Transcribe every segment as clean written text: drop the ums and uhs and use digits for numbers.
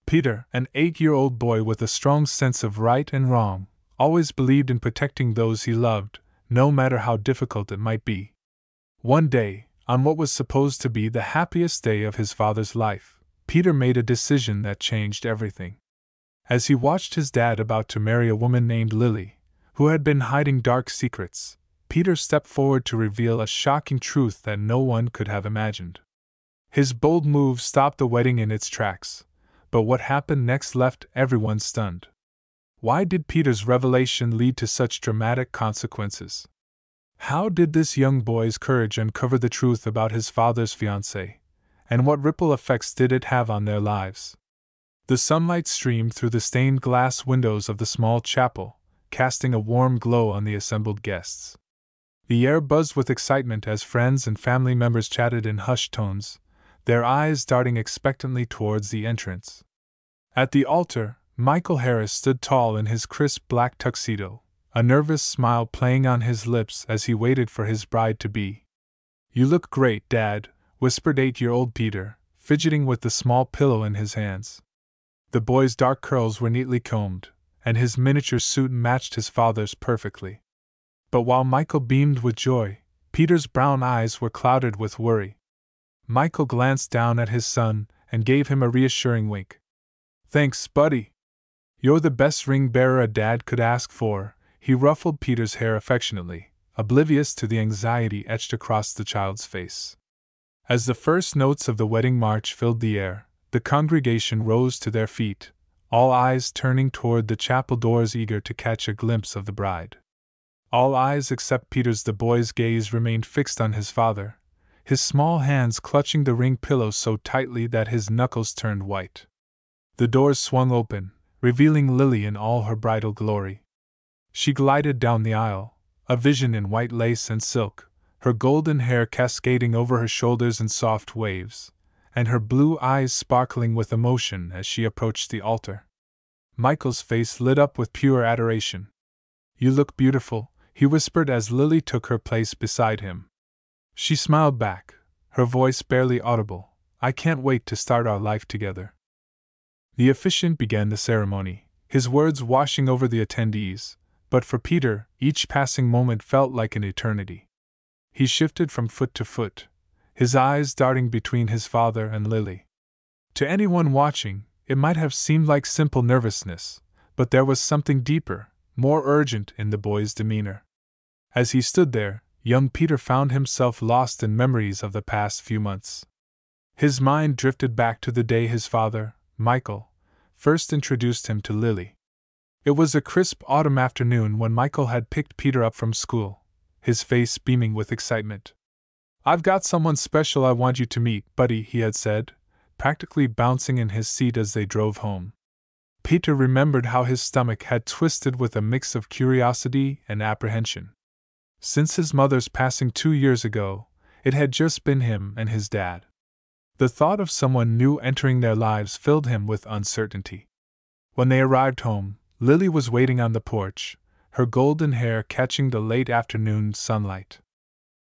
Peter, an 8-year-old boy with a strong sense of right and wrong, always believed in protecting those he loved, no matter how difficult it might be. One day, on what was supposed to be the happiest day of his father's life, Peter made a decision that changed everything. As he watched his dad about to marry a woman named Lily, who had been hiding dark secrets, Peter stepped forward to reveal a shocking truth that no one could have imagined. His bold move stopped the wedding in its tracks, but what happened next left everyone stunned. Why did Peter's revelation lead to such dramatic consequences? How did this young boy's courage uncover the truth about his father's fiancée, and what ripple effects did it have on their lives? The sunlight streamed through the stained glass windows of the small chapel, casting a warm glow on the assembled guests. The air buzzed with excitement as friends and family members chatted in hushed tones, their eyes darting expectantly towards the entrance. At the altar, Michael Harris stood tall in his crisp black tuxedo, a nervous smile playing on his lips as he waited for his bride-to-be. "You look great, Dad," whispered 8-year-old Peter, fidgeting with the small pillow in his hands. The boy's dark curls were neatly combed, and his miniature suit matched his father's perfectly. But while Michael beamed with joy, Peter's brown eyes were clouded with worry. Michael glanced down at his son and gave him a reassuring wink. "Thanks, buddy. You're the best ring-bearer a dad could ask for." He ruffled Peter's hair affectionately, oblivious to the anxiety etched across the child's face. As the first notes of the wedding march filled the air, the congregation rose to their feet, all eyes turning toward the chapel doors eager to catch a glimpse of the bride. All eyes except Peter's. The boy's gaze remained fixed on his father, his small hands clutching the ring pillow so tightly that his knuckles turned white. The doors swung open, revealing Lily in all her bridal glory. She glided down the aisle, a vision in white lace and silk, her golden hair cascading over her shoulders in soft waves, and her blue eyes sparkling with emotion as she approached the altar. Michael's face lit up with pure adoration. "You look beautiful," he whispered as Lily took her place beside him. She smiled back, her voice barely audible. "I can't wait to start our life together." The officiant began the ceremony, his words washing over the attendees, but for Peter, each passing moment felt like an eternity. He shifted from foot to foot, his eyes darting between his father and Lily. To anyone watching, it might have seemed like simple nervousness, but there was something deeper, more urgent in the boy's demeanor. As he stood there, young Peter found himself lost in memories of the past few months. His mind drifted back to the day his father, Michael, first introduced him to Lily. It was a crisp autumn afternoon when Michael had picked Peter up from school, his face beaming with excitement. "I've got someone special I want you to meet, buddy," he had said, practically bouncing in his seat as they drove home. Peter remembered how his stomach had twisted with a mix of curiosity and apprehension. Since his mother's passing 2 years ago, it had just been him and his dad. The thought of someone new entering their lives filled him with uncertainty. When they arrived home, Lily was waiting on the porch, her golden hair catching the late afternoon sunlight.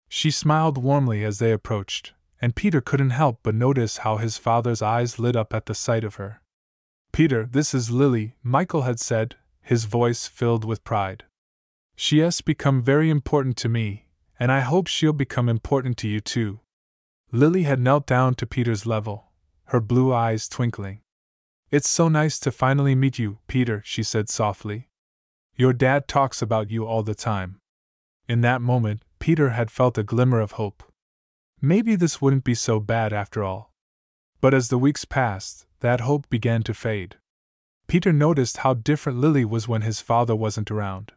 She smiled warmly as they approached, and Peter couldn't help but notice how his father's eyes lit up at the sight of her. "Peter, this is Lily," Michael had said, his voice filled with pride. "She has become very important to me, and I hope she'll become important to you too." Lily had knelt down to Peter's level, her blue eyes twinkling. "It's so nice to finally meet you, Peter," she said softly. "Your dad talks about you all the time." In that moment, Peter had felt a glimmer of hope. Maybe this wouldn't be so bad after all. But as the weeks passed, that hope began to fade. Peter noticed how different Lily was when his father wasn't around.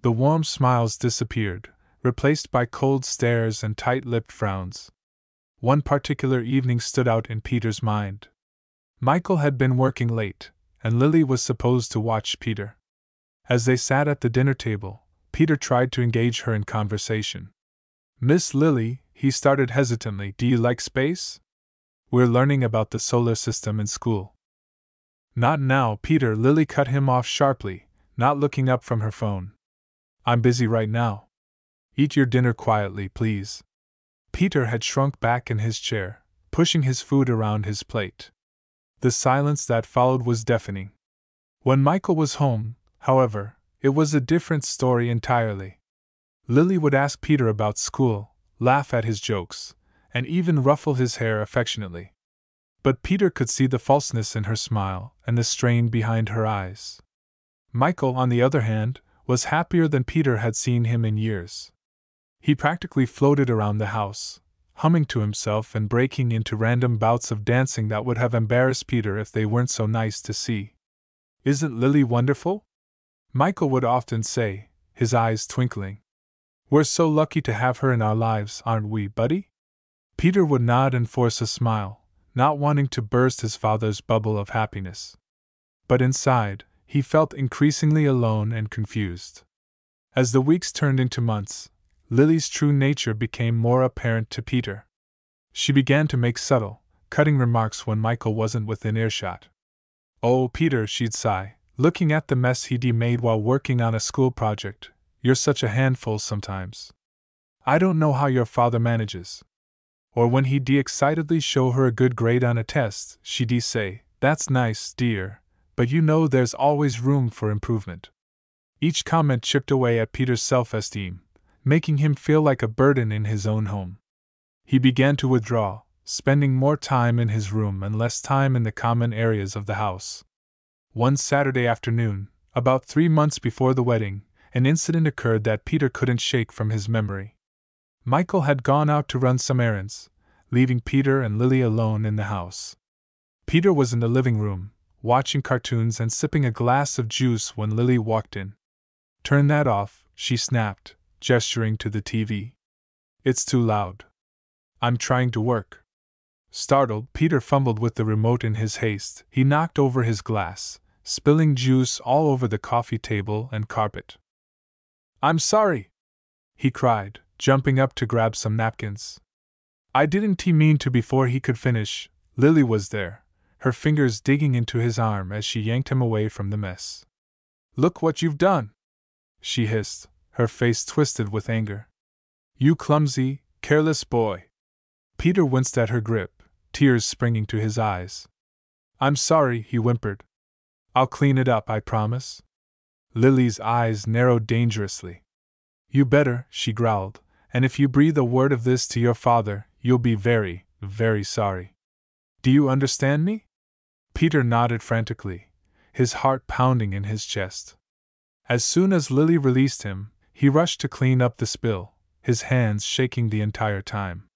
The warm smiles disappeared, replaced by cold stares and tight-lipped frowns. One particular evening stood out in Peter's mind. Michael had been working late, and Lily was supposed to watch Peter. As they sat at the dinner table, Peter tried to engage her in conversation. "Miss Lily," he started hesitantly, "do you like space? We're learning about the solar system in school." "Not now, Peter," Lily cut him off sharply, not looking up from her phone. "I'm busy right now. Eat your dinner quietly, please." Peter had shrunk back in his chair, pushing his food around his plate. The silence that followed was deafening. When Michael was home, however, it was a different story entirely. Lily would ask Peter about school, laugh at his jokes, and even ruffle his hair affectionately. But Peter could see the falseness in her smile and the strain behind her eyes. Michael, on the other hand, was happier than Peter had seen him in years. He practically floated around the house, humming to himself and breaking into random bouts of dancing that would have embarrassed Peter if they weren't so nice to see. "Isn't Lily wonderful?" Michael would often say, his eyes twinkling. "We're so lucky to have her in our lives, aren't we, buddy?" Peter would nod and force a smile, not wanting to burst his father's bubble of happiness. But inside, he felt increasingly alone and confused. As the weeks turned into months, Lily's true nature became more apparent to Peter. She began to make subtle, cutting remarks when Michael wasn't within earshot. "Oh, Peter," she'd sigh, looking at the mess he'd made while working on a school project, "you're such a handful sometimes. I don't know how your father manages." Or when he'd excitedly show her a good grade on a test, she'd say, "That's nice, dear, but you know there's always room for improvement." Each comment chipped away at Peter's self-esteem, making him feel like a burden in his own home. He began to withdraw, spending more time in his room and less time in the common areas of the house. One Saturday afternoon, about 3 months before the wedding, an incident occurred that Peter couldn't shake from his memory. Michael had gone out to run some errands, leaving Peter and Lily alone in the house. Peter was in the living room, watching cartoons and sipping a glass of juice when Lily walked in. "Turn that off," she snapped, gesturing to the TV. "It's too loud." "I'm trying to work." Startled, Peter fumbled with the remote in his haste. He knocked over his glass, spilling juice all over the coffee table and carpet. "I'm sorry!" he cried, jumping up to grab some napkins. "I didn't mean to." Before he could finish, Lily was there, her fingers digging into his arm as she yanked him away from the mess. "Look what you've done!" she hissed, her face twisted with anger. "You clumsy, careless boy!" Peter winced at her grip, tears springing to his eyes. "I'm sorry," he whimpered. "I'll clean it up, I promise." Lily's eyes narrowed dangerously. "You better," she growled, "and if you breathe a word of this to your father, you'll be very, very sorry. Do you understand me?" Peter nodded frantically, his heart pounding in his chest. As soon as Lily released him, he rushed to clean up the spill, his hands shaking the entire time.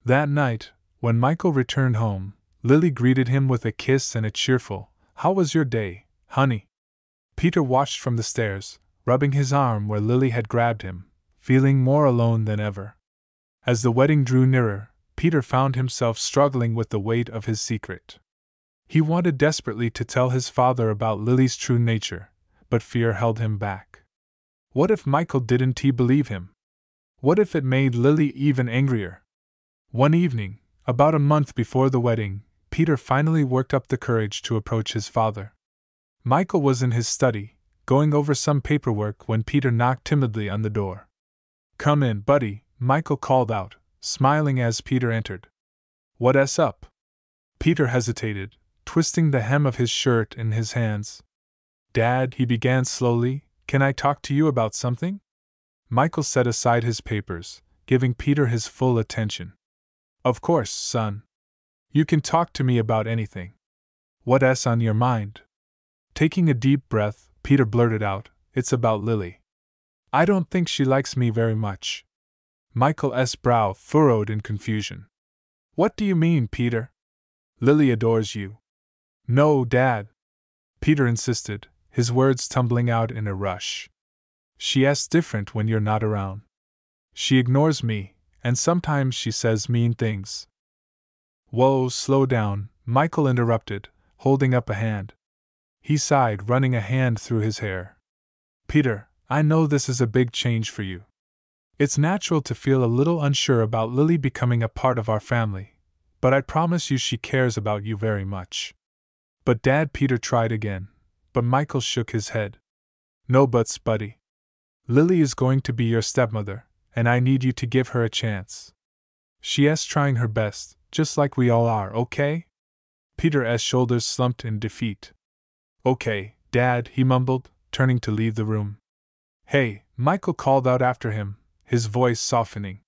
That night, when Michael returned home, Lily greeted him with a kiss and a cheerful, "How was your day, honey?" Peter watched from the stairs, rubbing his arm where Lily had grabbed him, feeling more alone than ever. As the wedding drew nearer, Peter found himself struggling with the weight of his secret. He wanted desperately to tell his father about Lily's true nature, but fear held him back. What if Michael didn't believe him? What if it made Lily even angrier? One evening, about a month before the wedding, Peter finally worked up the courage to approach his father. Michael was in his study, going over some paperwork when Peter knocked timidly on the door. "Come in, buddy," Michael called out, smiling as Peter entered. "What's up?" Peter hesitated, twisting the hem of his shirt in his hands. "Dad," he began slowly, "can I talk to you about something?" Michael set aside his papers, giving Peter his full attention. "Of course, son. You can talk to me about anything. What's on your mind?" Taking a deep breath, Peter blurted out, "It's about Lily. I don't think she likes me very much." Michael's brow furrowed in confusion. "What do you mean, Peter?" "Lily adores you." "No, Dad," Peter insisted, his words tumbling out in a rush. "She's different when you're not around. She ignores me, and sometimes she says mean things." "Whoa, slow down," Michael interrupted, holding up a hand. He sighed, running a hand through his hair. "Peter, I know this is a big change for you. It's natural to feel a little unsure about Lily becoming a part of our family, but I promise you she cares about you very much." "But Dad," Peter tried again, but Michael shook his head. "No buts, buddy. Lily is going to be your stepmother, and I need you to give her a chance. She's trying her best, just like we all are, okay?" Peter's shoulders slumped in defeat. Okay, Dad, he mumbled, turning to leave the room. Hey, Michael called out after him, his voice softening.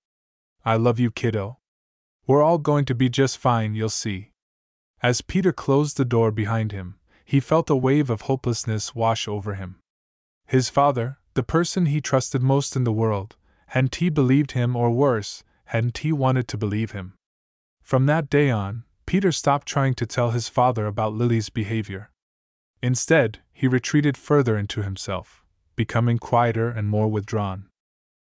I love you, kiddo. We're all going to be just fine, you'll see. As Peter closed the door behind him, he felt a wave of hopelessness wash over him. His father, the person he trusted most in the world, hadn't he believed him, or worse, hadn't he wanted to believe him? From that day on, Peter stopped trying to tell his father about Lily's behavior. Instead, he retreated further into himself, becoming quieter and more withdrawn.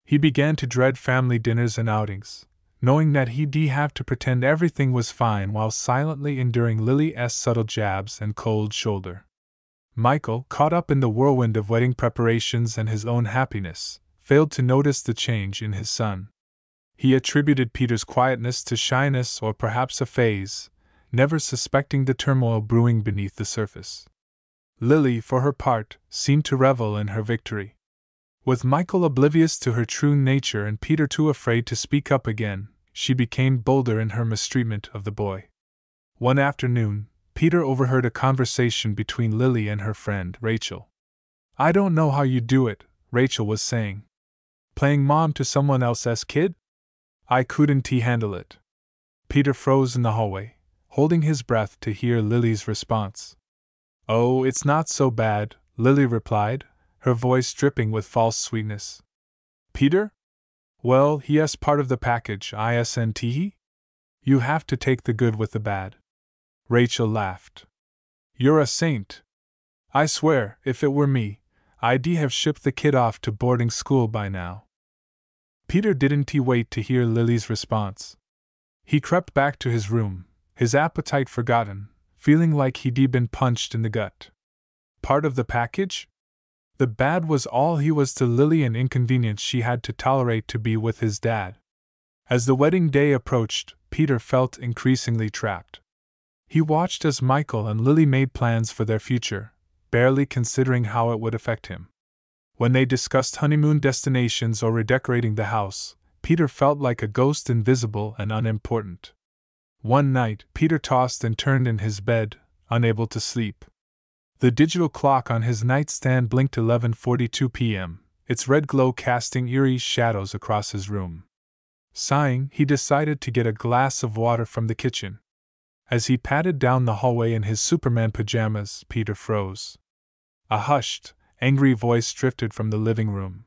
He began to dread family dinners and outings, knowing that he'd have to pretend everything was fine while silently enduring Lily's subtle jabs and cold shoulder. Michael, caught up in the whirlwind of wedding preparations and his own happiness, failed to notice the change in his son. He attributed Peter's quietness to shyness or perhaps a phase, never suspecting the turmoil brewing beneath the surface. Lily, for her part, seemed to revel in her victory. With Michael oblivious to her true nature and Peter too afraid to speak up again, she became bolder in her mistreatment of the boy. One afternoon, Peter overheard a conversation between Lily and her friend, Rachel. I don't know how you do it, Rachel was saying. Playing mom to someone else's kid? I couldn't handle it. Peter froze in the hallway, holding his breath to hear Lily's response. Oh, it's not so bad, Lily replied, her voice dripping with false sweetness. Peter? Well, he's part of the package, isn't he? You have to take the good with the bad. Rachel laughed. You're a saint. I swear, if it were me, I'd have shipped the kid off to boarding school by now. Peter didn't wait to hear Lily's response. He crept back to his room, his appetite forgotten, feeling like he'd been punched in the gut. Part of the package? The bad was all he was to Lily, an inconvenience she had to tolerate to be with his dad. As the wedding day approached, Peter felt increasingly trapped. He watched as Michael and Lily made plans for their future, barely considering how it would affect him. When they discussed honeymoon destinations or redecorating the house, Peter felt like a ghost, invisible and unimportant. One night, Peter tossed and turned in his bed, unable to sleep. The digital clock on his nightstand blinked 11:42 p.m., its red glow casting eerie shadows across his room. Sighing, he decided to get a glass of water from the kitchen. As he padded down the hallway in his Superman pajamas, Peter froze. A hushed, angry voice drifted from the living room.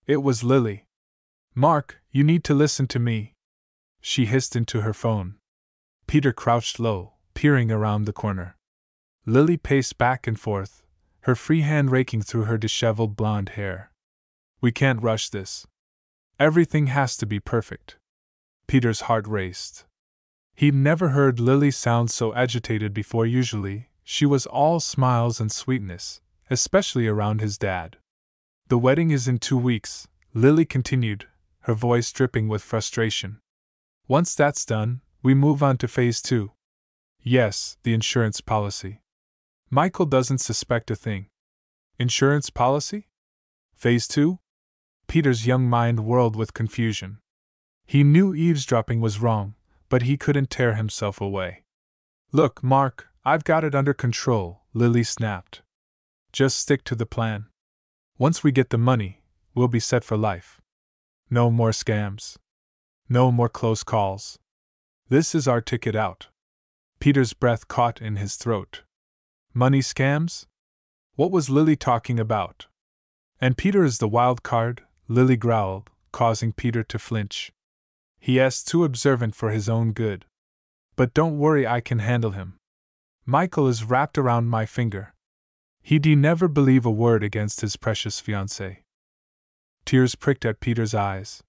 It was Lily. Mark, you need to listen to me, she hissed into her phone. Peter crouched low, peering around the corner. Lily paced back and forth, her free hand raking through her disheveled blonde hair. We can't rush this. Everything has to be perfect. Peter's heart raced. He'd never heard Lily sound so agitated before. Usually, she was all smiles and sweetness, especially around his dad. The wedding is in 2 weeks, Lily continued, her voice dripping with frustration. Once that's done, we move on to phase 2. Yes, the insurance policy. Michael doesn't suspect a thing. Insurance policy? Phase 2? Peter's young mind whirled with confusion. He knew eavesdropping was wrong, but he couldn't tear himself away. Look, Mark, I've got it under control, Lily snapped. Just stick to the plan. Once we get the money, we'll be set for life. No more scams. No more close calls. This is our ticket out. Peter's breath caught in his throat. Money scams? What was Lily talking about? And Peter is the wild card, Lily growled, causing Peter to flinch. He is too observant for his own good. But don't worry, I can handle him. Michael is wrapped around my finger. He'd never believe a word against his precious fiancée. Tears pricked at Peter's eyes.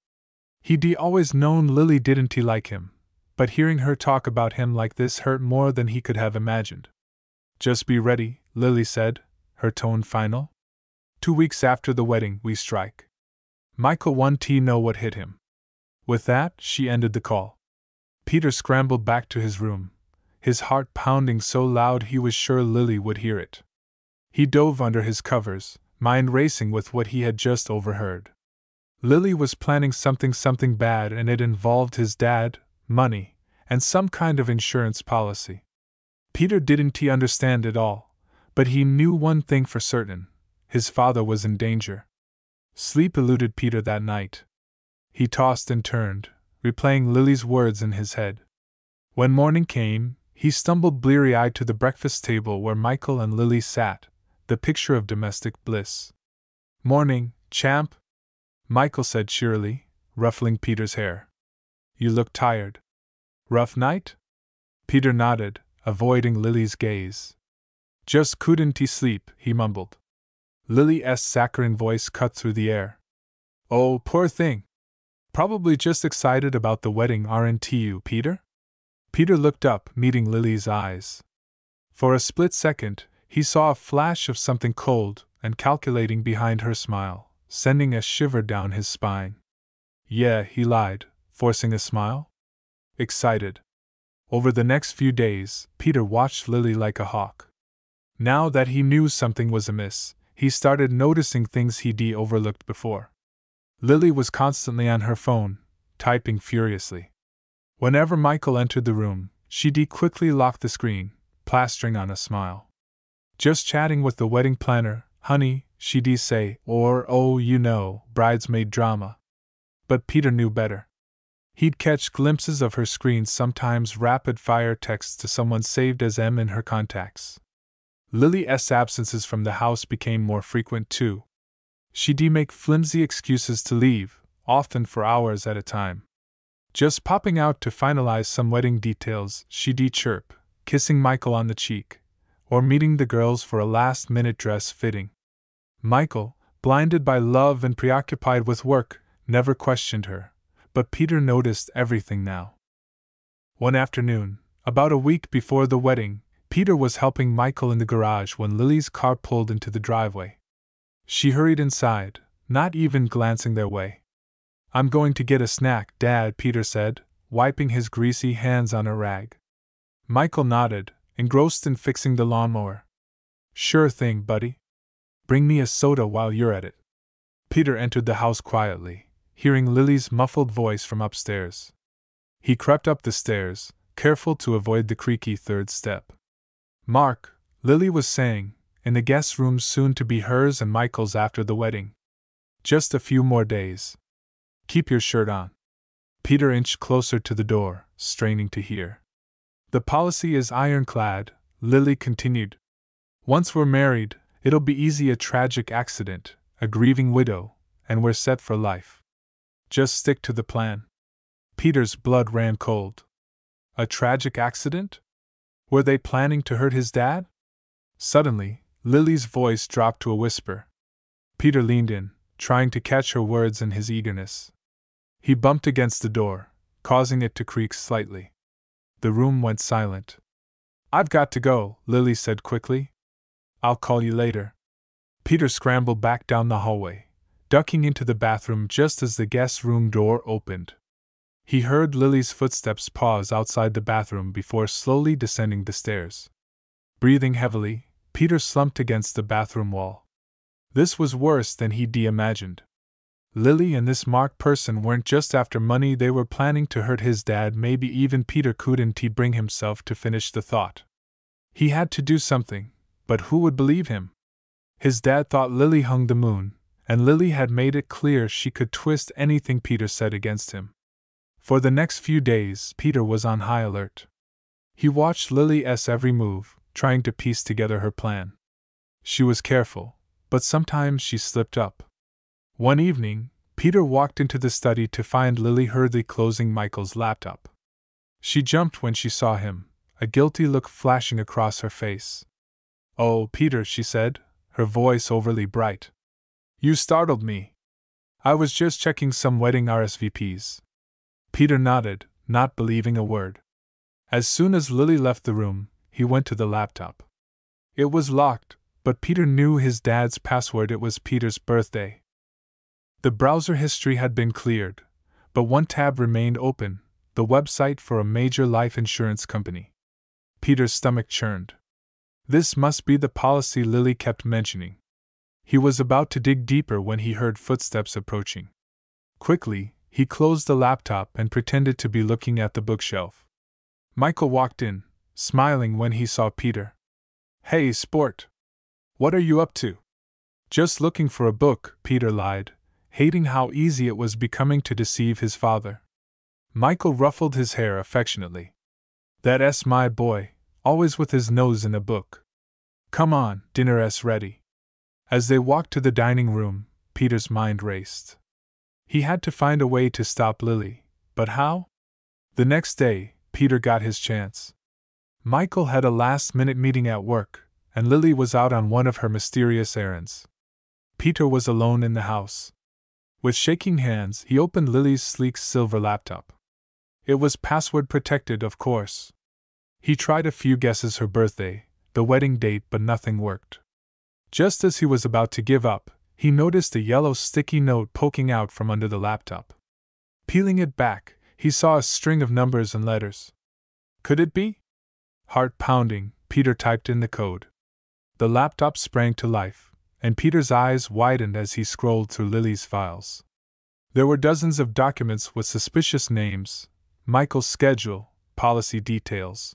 He'd always known Lily didn't like him, but hearing her talk about him like this hurt more than he could have imagined. Just be ready, Lily said, her tone final. 2 weeks after the wedding, we strike. Michael wanted to know what hit him. With that, she ended the call. Peter scrambled back to his room, his heart pounding so loud he was sure Lily would hear it. He dove under his covers, mind racing with what he had just overheard. Lily was planning something bad, and it involved his dad, money, and some kind of insurance policy. Peter didn't understand it all, but he knew one thing for certain: his father was in danger. Sleep eluded Peter that night. He tossed and turned, replaying Lily's words in his head. When morning came, he stumbled bleary-eyed to the breakfast table where Michael and Lily sat, the picture of domestic bliss. "Morning, champ," Michael said cheerily, ruffling Peter's hair. "You look tired. Rough night?" Peter nodded, avoiding Lily's gaze. "Just couldn't sleep," he mumbled. Lily's saccharine voice cut through the air. "Oh, poor thing. Probably just excited about the wedding, aren't you, Peter?" Peter looked up, meeting Lily's eyes. For a split second, he saw a flash of something cold and calculating behind her smile, sending a shiver down his spine. "Yeah," he lied, forcing a smile. "Excited." Over the next few days, Peter watched Lily like a hawk. Now that he knew something was amiss, he started noticing things he'd overlooked before. Lily was constantly on her phone, typing furiously. Whenever Michael entered the room, she'd quickly lock the screen, plastering on a smile. "Just chatting with the wedding planner, honey," she'd say, or, "oh, you know, bridesmaid drama." But Peter knew better. He'd catch glimpses of her screen, sometimes rapid-fire texts to someone saved as M in her contacts. Lily's absences from the house became more frequent too. She'd make flimsy excuses to leave, often for hours at a time. "Just popping out to finalize some wedding details," she'd chirp, kissing Michael on the cheek, or meeting the girls for a last-minute dress fitting. Michael, blinded by love and preoccupied with work, never questioned her, but Peter noticed everything now. One afternoon, about a week before the wedding, Peter was helping Michael in the garage when Lily's car pulled into the driveway. She hurried inside, not even glancing their way. "I'm going to get a snack, Dad," Peter said, wiping his greasy hands on a rag. Michael nodded, engrossed in fixing the lawnmower. "Sure thing, buddy. Bring me a soda while you're at it." Peter entered the house quietly, hearing Lily's muffled voice from upstairs. He crept up the stairs, careful to avoid the creaky third step. "Mark," Lily was saying, in the guest room soon to be hers and Michael's after the wedding. "Just a few more days. Keep your shirt on." Peter inched closer to the door, straining to hear. "The policy is ironclad," Lily continued. "Once we're married, it'll be easy: a tragic accident, a grieving widow, and we're set for life. Just stick to the plan." Peter's blood ran cold. A tragic accident? Were they planning to hurt his dad? Suddenly, Lily's voice dropped to a whisper. Peter leaned in, trying to catch her words in his eagerness. He bumped against the door, causing it to creak slightly. The room went silent. "I've got to go," Lily said quickly. "I'll call you later." Peter scrambled back down the hallway, ducking into the bathroom just as the guest room door opened. He heard Lily's footsteps pause outside the bathroom before slowly descending the stairs. Breathing heavily, Peter slumped against the bathroom wall. This was worse than he'd imagined. Lily and this Mark person weren't just after money, they were planning to hurt his dad. Maybe even Peter couldn't bring himself to finish the thought. He had to do something, but who would believe him? His dad thought Lily hung the moon, and Lily had made it clear she could twist anything Peter said against him. For the next few days, Peter was on high alert. He watched Lily's every move, trying to piece together her plan. She was careful, but sometimes she slipped up. One evening, Peter walked into the study to find Lily hurriedly closing Michael's laptop. She jumped when she saw him, a guilty look flashing across her face. "Oh, Peter," she said, her voice overly bright. "You startled me. I was just checking some wedding RSVPs." Peter nodded, not believing a word. As soon as Lily left the room, he went to the laptop. It was locked, but Peter knew his dad's password. It was Peter's birthday. The browser history had been cleared, but one tab remained open, the website for a major life insurance company. Peter's stomach churned. This must be the policy Lily kept mentioning. He was about to dig deeper when he heard footsteps approaching. Quickly, he closed the laptop and pretended to be looking at the bookshelf. Michael walked in, smiling when he saw Peter. "Hey, sport! What are you up to?" "Just looking for a book," Peter lied, hating how easy it was becoming to deceive his father. Michael ruffled his hair affectionately. "That's my boy, always with his nose in a book. Come on, dinner's ready." As they walked to the dining room, Peter's mind raced. He had to find a way to stop Lily, but how? The next day, Peter got his chance. Michael had a last-minute meeting at work, and Lily was out on one of her mysterious errands. Peter was alone in the house. With shaking hands, he opened Lily's sleek silver laptop. It was password-protected, of course. He tried a few guesses: her birthday, the wedding date, but nothing worked. Just as he was about to give up, he noticed a yellow sticky note poking out from under the laptop. Peeling it back, he saw a string of numbers and letters. Could it be? Heart pounding, Peter typed in the code. The laptop sprang to life, and Peter's eyes widened as he scrolled through Lily's files. There were dozens of documents with suspicious names: Michael's schedule, policy details.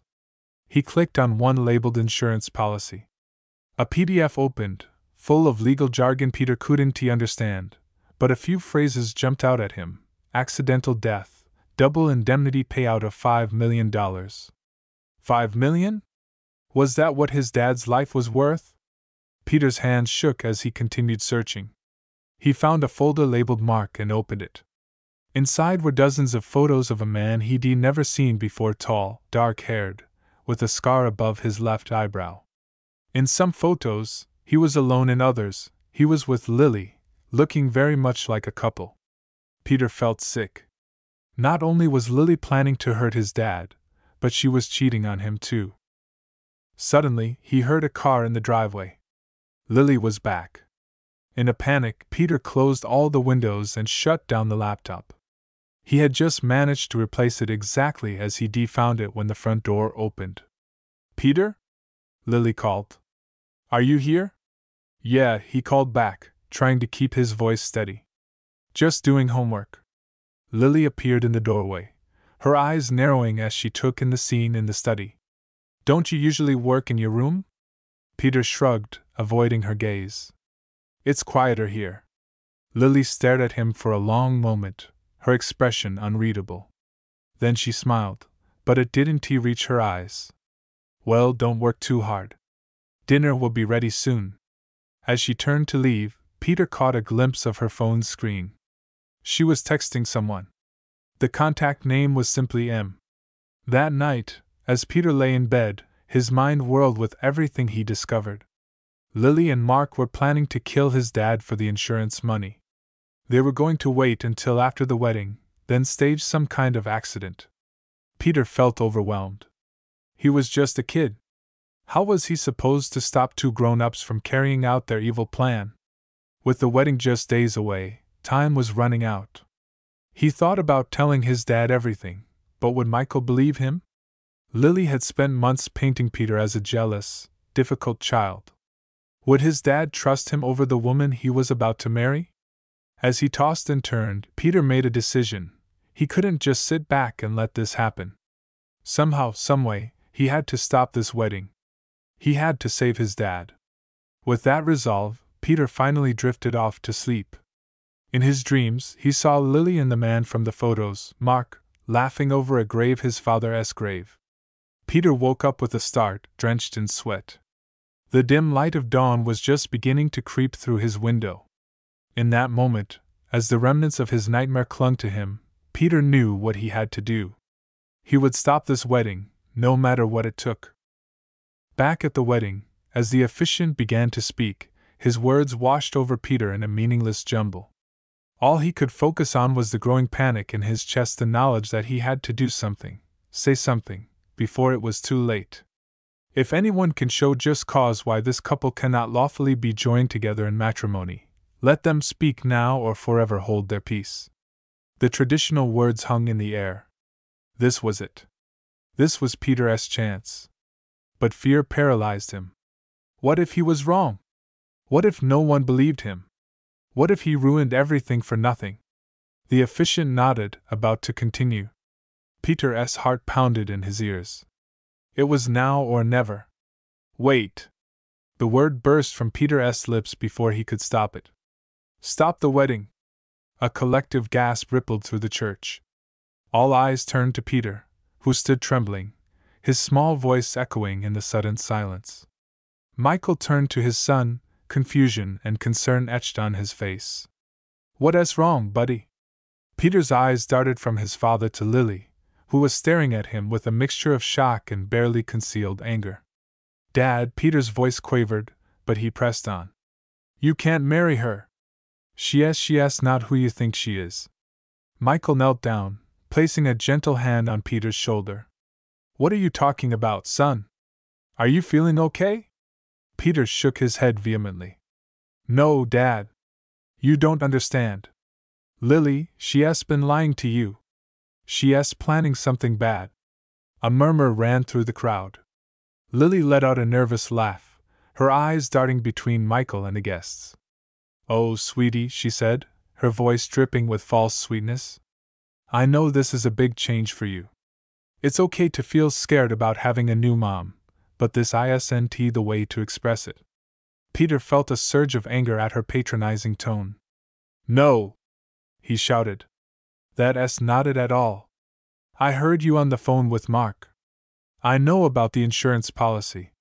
He clicked on one labeled insurance policy. A PDF opened, full of legal jargon Peter couldn't understand, but a few phrases jumped out at him: accidental death, double indemnity payout of $5 million. $5 million? Was that what his dad's life was worth? Peter's hands shook as he continued searching. He found a folder labeled Mark and opened it. Inside were dozens of photos of a man he'd never seen before: tall, dark-haired, with a scar above his left eyebrow. In some photos, he was alone; in others, he was with Lily, looking very much like a couple. Peter felt sick. Not only was Lily planning to hurt his dad, but she was cheating on him too. Suddenly, he heard a car in the driveway. Lily was back. In a panic, Peter closed all the windows and shut down the laptop. He had just managed to replace it exactly as he'd found it when the front door opened. "Peter?" Lily called. "Are you here?" "Yeah," he called back, trying to keep his voice steady. "Just doing homework." Lily appeared in the doorway, her eyes narrowing as she took in the scene in the study. "Don't you usually work in your room?" Peter shrugged, avoiding her gaze. "It's quieter here." Lily stared at him for a long moment, her expression unreadable. Then she smiled, but it didn't reach her eyes. "Well, don't work too hard. Dinner will be ready soon." As she turned to leave, Peter caught a glimpse of her phone's screen. She was texting someone. The contact name was simply M. That night, as Peter lay in bed, his mind whirled with everything he discovered. Lily and Mark were planning to kill his dad for the insurance money. They were going to wait until after the wedding, then stage some kind of accident. Peter felt overwhelmed. He was just a kid. How was he supposed to stop two grown-ups from carrying out their evil plan? With the wedding just days away, time was running out. He thought about telling his dad everything, but would Michael believe him? Lily had spent months painting Peter as a jealous, difficult child. Would his dad trust him over the woman he was about to marry? As he tossed and turned, Peter made a decision. He couldn't just sit back and let this happen. Somehow, someway, he had to stop this wedding. He had to save his dad. With that resolve, Peter finally drifted off to sleep. In his dreams, he saw Lily and the man from the photos, Mark, laughing over a grave, his father's grave. Peter woke up with a start, drenched in sweat. The dim light of dawn was just beginning to creep through his window. In that moment, as the remnants of his nightmare clung to him, Peter knew what he had to do. He would stop this wedding, no matter what it took. Back at the wedding, as the officiant began to speak, his words washed over Peter in a meaningless jumble. All he could focus on was the growing panic in his chest, the knowledge that he had to do something, say something, before it was too late. If anyone can show just cause why this couple cannot lawfully be joined together in matrimony, let them speak now or forever hold their peace. The traditional words hung in the air. This was it. This was Peter's chance. But fear paralyzed him. What if he was wrong? What if no one believed him? What if he ruined everything for nothing? The officiant nodded, about to continue. Peter's heart pounded in his ears. It was now or never. Wait! The word burst from Peter's lips before he could stop it. Stop the wedding! A collective gasp rippled through the church. All eyes turned to Peter, who stood trembling, his small voice echoing in the sudden silence. Michael turned to his son, confusion and concern etched on his face. What's wrong, buddy? Peter's eyes darted from his father to Lily, who was staring at him with a mixture of shock and barely concealed anger. Dad, Peter's voice quavered, but he pressed on. You can't marry her. She's not who you think she is. Michael knelt down, placing a gentle hand on Peter's shoulder. What are you talking about, son? Are you feeling okay? Peter shook his head vehemently. No, Dad. You don't understand. Lily, she's been lying to you. She's planning something bad. A murmur ran through the crowd. Lily let out a nervous laugh, her eyes darting between Michael and the guests. Oh, sweetie, she said, her voice dripping with false sweetness. I know this is a big change for you. It's okay to feel scared about having a new mom, but this isn't the way to express it. Peter felt a surge of anger at her patronizing tone. No! He shouted. That's not it at all. I heard you on the phone with Mark. I know about the insurance policy.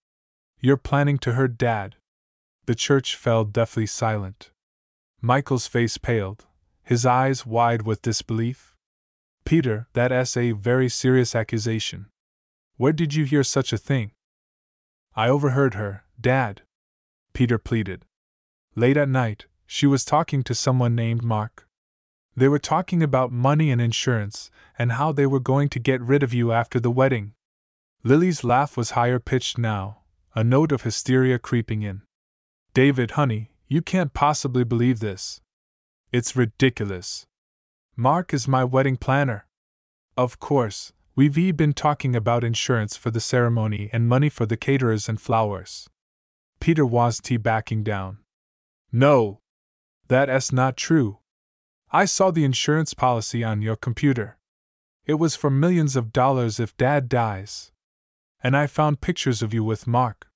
You're planning to hurt Dad. The church fell deathly silent. Michael's face paled, his eyes wide with disbelief. Peter, that's a very serious accusation. Where did you hear such a thing? I overheard her, Dad. Peter pleaded. Late at night, she was talking to someone named Mark. They were talking about money and insurance, and how they were going to get rid of you after the wedding. Lily's laugh was higher pitched now, a note of hysteria creeping in. David, honey, you can't possibly believe this. It's ridiculous. Mark is my wedding planner. Of course, we've been talking about insurance for the ceremony and money for the caterers and flowers. Peter was backing down. No! That's not true. I saw the insurance policy on your computer. It was for millions of dollars if Dad dies. And I found pictures of you with Mark.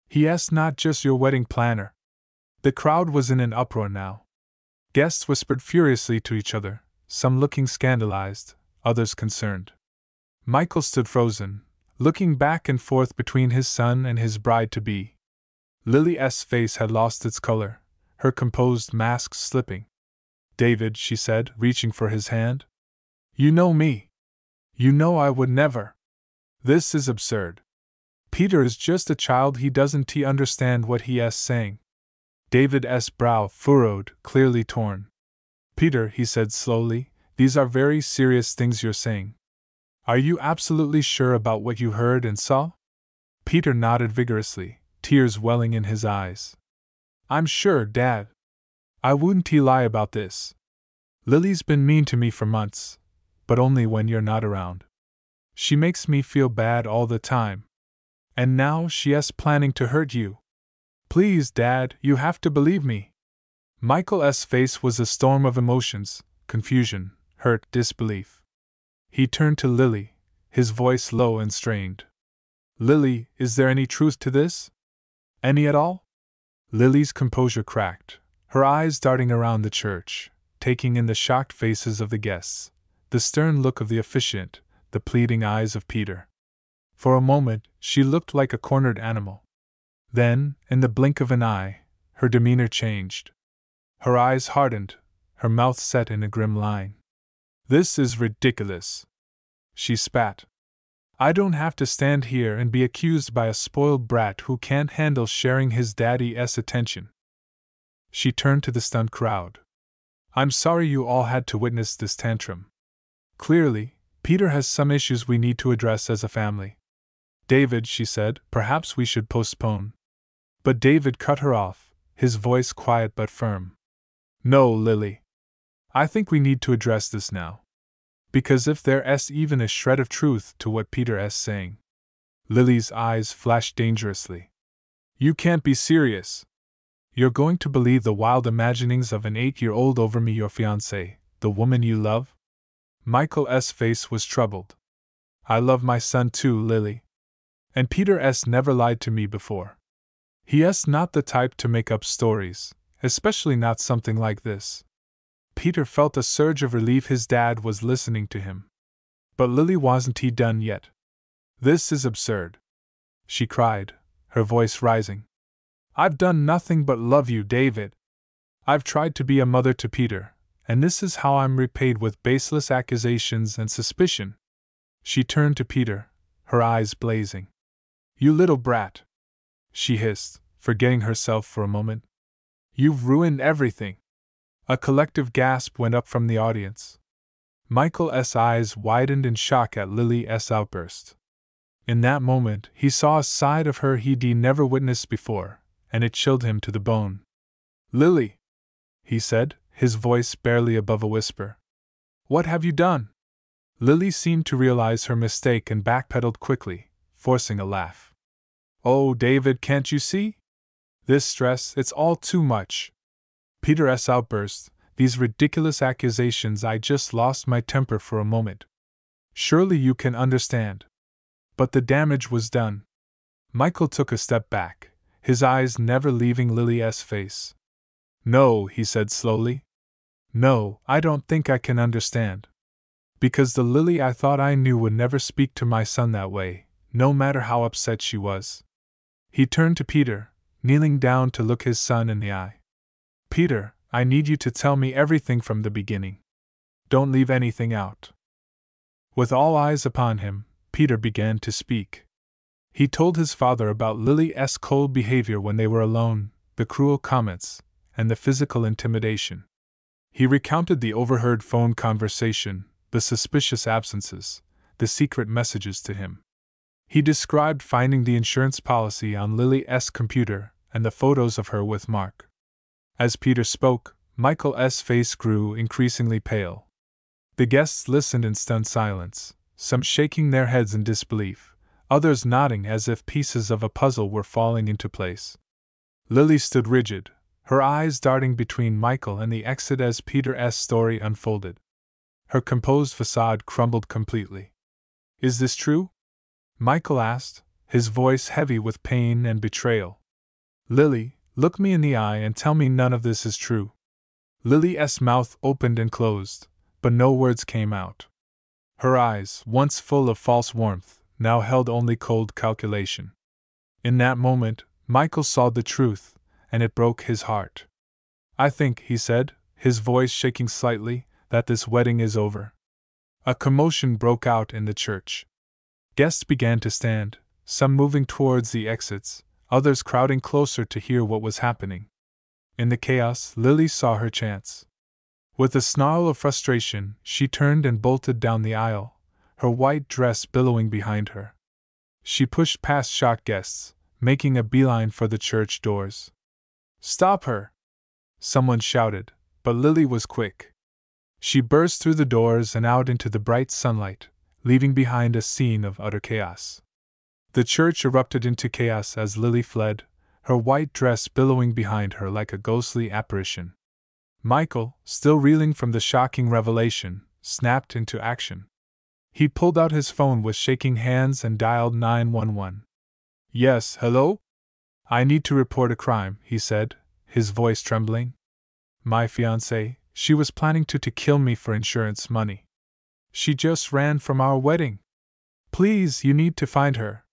He's not just your wedding planner. The crowd was in an uproar now. Guests whispered furiously to each other, some looking scandalized, others concerned. Michael stood frozen, looking back and forth between his son and his bride-to-be. Lily's face had lost its color, her composed mask slipping. David, she said, reaching for his hand. You know me. You know I would never. This is absurd. Peter is just a child, he doesn't understand what he's saying. David's brow furrowed, clearly torn. Peter, he said slowly, these are very serious things you're saying. Are you absolutely sure about what you heard and saw? Peter nodded vigorously, tears welling in his eyes. I'm sure, Dad. I wouldn't lie about this. Lily's been mean to me for months, but only when you're not around. She makes me feel bad all the time. And now she's planning to hurt you. Please, Dad, you have to believe me. Michael's face was a storm of emotions, confusion, hurt, disbelief. He turned to Lily, his voice low and strained. Lily, is there any truth to this? Any at all? Lily's composure cracked, her eyes darting around the church, taking in the shocked faces of the guests, the stern look of the officiant, the pleading eyes of Peter. For a moment, she looked like a cornered animal. Then, in the blink of an eye, her demeanor changed. Her eyes hardened, her mouth set in a grim line. This is ridiculous. She spat. I don't have to stand here and be accused by a spoiled brat who can't handle sharing his daddy's attention. She turned to the stunned crowd. I'm sorry you all had to witness this tantrum. Clearly, Peter has some issues we need to address as a family. David, she said, perhaps we should postpone. But David cut her off, his voice quiet but firm. No, Lily. I think we need to address this now. Because if there's even a shred of truth to what Peter's saying. Lily's eyes flashed dangerously. You can't be serious. You're going to believe the wild imaginings of an 8-year-old over me, your fiancée, the woman you love? Michael's face was troubled. I love my son too, Lily. And Peter S. never lied to me before. He is not the type to make up stories, especially not something like this. Peter felt a surge of relief his dad was listening to him. But Lily, wasn't he done yet? This is absurd, she cried, her voice rising. I've done nothing but love you, David. I've tried to be a mother to Peter, and this is how I'm repaid with baseless accusations and suspicion. She turned to Peter, her eyes blazing. You little brat, she hissed, forgetting herself for a moment. You've ruined everything. A collective gasp went up from the audience. Michael's eyes widened in shock at Lily's outburst. In that moment, he saw a side of her he'd never witnessed before, and it chilled him to the bone. Lily, he said, his voice barely above a whisper. What have you done? Lily seemed to realize her mistake and backpedaled quickly, forcing a laugh. Oh, David, can't you see? This stress, it's all too much. Peter's outburst, these ridiculous accusations, I just lost my temper for a moment. Surely you can understand. But the damage was done. Michael took a step back, his eyes never leaving Lily's face. No, he said slowly. No, I don't think I can understand. Because the Lily I thought I knew would never speak to my son that way, no matter how upset she was. He turned to Peter, kneeling down to look his son in the eye. Peter, I need you to tell me everything from the beginning. Don't leave anything out. With all eyes upon him, Peter began to speak. He told his father about Lily's cold behavior when they were alone, the cruel comments, and the physical intimidation. He recounted the overheard phone conversation, the suspicious absences, the secret messages to him. He described finding the insurance policy on Lily's computer and the photos of her with Mark. As Peter spoke, Michael's face grew increasingly pale. The guests listened in stunned silence, some shaking their heads in disbelief, others nodding as if pieces of a puzzle were falling into place. Lily stood rigid, her eyes darting between Michael and the exit as Peter's story unfolded. Her composed facade crumbled completely. Is this true? Michael asked, his voice heavy with pain and betrayal. Lily, look me in the eye and tell me none of this is true. Lily's mouth opened and closed, but no words came out. Her eyes, once full of false warmth, now held only cold calculation. In that moment, Michael saw the truth, and it broke his heart. I think, he said, his voice shaking slightly, that this wedding is over. A commotion broke out in the church. Guests began to stand, some moving towards the exits, others crowding closer to hear what was happening. In the chaos, Lily saw her chance. With a snarl of frustration, she turned and bolted down the aisle, her white dress billowing behind her. She pushed past shocked guests, making a beeline for the church doors. Stop her! Someone shouted, but Lily was quick. She burst through the doors and out into the bright sunlight, leaving behind a scene of utter chaos. The church erupted into chaos as Lily fled, her white dress billowing behind her like a ghostly apparition. Michael, still reeling from the shocking revelation, snapped into action. He pulled out his phone with shaking hands and dialed 911. Yes, hello? I need to report a crime, he said, his voice trembling. My fiancée, she was planning to kill me for insurance money. She just ran from our wedding. Please, you need to find her.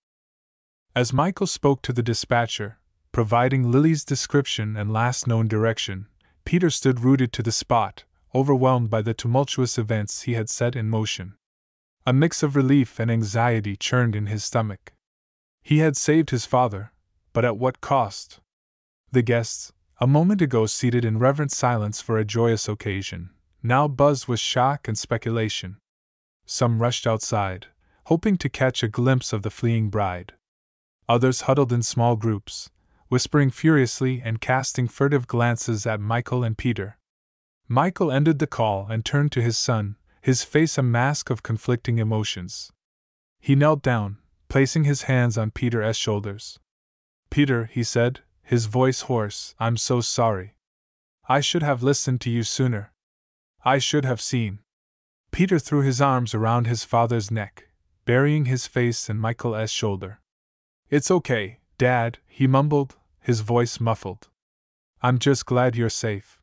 As Michael spoke to the dispatcher, providing Lily's description and last known direction, Peter stood rooted to the spot, overwhelmed by the tumultuous events he had set in motion. A mix of relief and anxiety churned in his stomach. He had saved his father, but at what cost? The guests, a moment ago seated in reverent silence for a joyous occasion, now buzzed with shock and speculation. Some rushed outside, hoping to catch a glimpse of the fleeing bride. Others huddled in small groups, whispering furiously and casting furtive glances at Michael and Peter. Michael ended the call and turned to his son, his face a mask of conflicting emotions. He knelt down, placing his hands on Peter's shoulders. Peter, he said, his voice hoarse, I'm so sorry. I should have listened to you sooner. I should have seen. Peter threw his arms around his father's neck, burying his face in Michael's shoulder. "It's okay, Dad," he mumbled, his voice muffled. "I'm just glad you're safe."